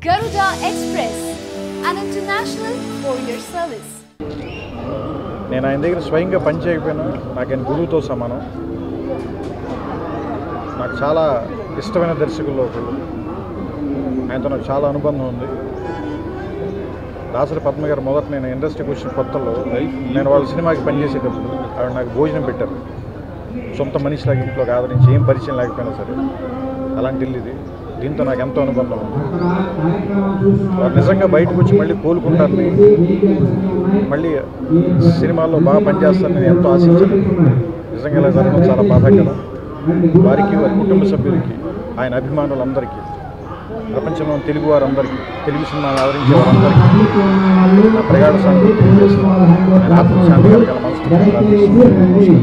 Garuda Express, an international courier service. నేను ఆయన దగ్గర స్వయంగా పని చేయకపోయినా నాకు ఆయన గురువుతో సమానం. నాకు చాలా ఇష్టమైన దర్శకుల్లో ఒకళ్ళు. ఆయనతో నాకు చాలా అనుబంధం ఉంది. దాసరి పద్మ గారు మొదట నేను ఇండస్ట్రీకి వచ్చిన కొత్తలో నేను వాళ్ళ సినిమాకి పనిచేసేటప్పుడు ఆవిడ నాకు భోజనం పెట్టారు. సొంత మనిషిలాగా ఇంట్లోకి ఆదరించి ఏం పరిచయం లేకపోయినా సరే అలాంటి ఇల్లు ఇది. దీంతో నాకు ఎంతో అనుబంధం ఉంది. వారు నిజంగా బయటకు వచ్చి మళ్ళీ కోలుకుంటారని, మళ్ళీ సినిమాల్లో బాగా పనిచేస్తారని నేను ఎంతో ఆశించాను. నిజంగా ఇలా జరగడం చాలా బాధాకరం. వారికి, వారి కుటుంబ సభ్యులకి, ఆయన అభిమానులందరికీ, ప్రపంచంలో తెలుగు వారందరికీ, తెలుగు సినిమాలు ఆదరించే వారందరికీ నా ప్రగాఢ సానుభూతి తెలియజేస్తున్నాను. ఆయన ఆత్మశాంతి కలగాల మనసు.